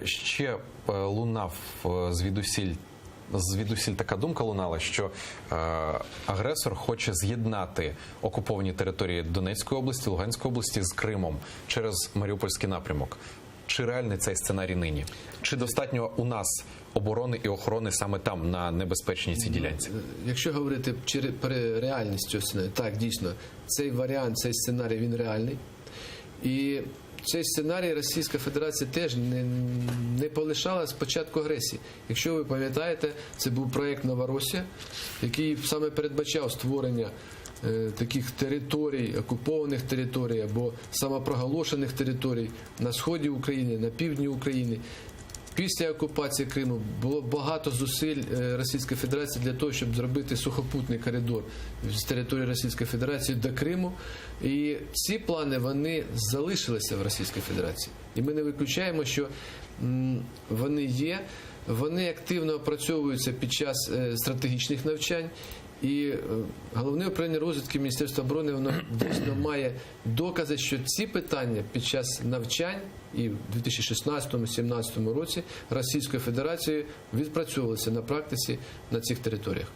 Ще лунав звідусіль така думка лунала, що агресор хоче з'єднати окуповані території Донецької області, Луганської області з Кримом через Маріупольський напрямок. Чи реальний цей сценарій нині? Чи достатньо у нас оборони і охорони саме там, на небезпечній цій ділянці? Якщо говорити про реальність цього сценарію, так, дійсно, цей варіант, цей сценарій, він реальний. І цей сценарій Російська Федерація теж не полишала з початку агресії. Якщо ви пам'ятаєте, це був проєкт «Новоросія», який саме передбачав створення таких територій, окупованих територій або самопроголошених територій на сході України, на півдні України. Після окупації Криму було багато зусиль Російської Федерації для того, щоб зробити сухопутний коридор з території Російської Федерації до Криму. І ці плани, вони залишилися в Російській Федерації. І ми не виключаємо, що вони є, вони активно опрацьовуються під час стратегічних навчань. І Головне управління розвідки Міністерства оборони, воно дійсно має докази, що ці питання під час навчань і в 2016-2017 році Російською Федерацією відпрацьовувалися на практиці на цих територіях.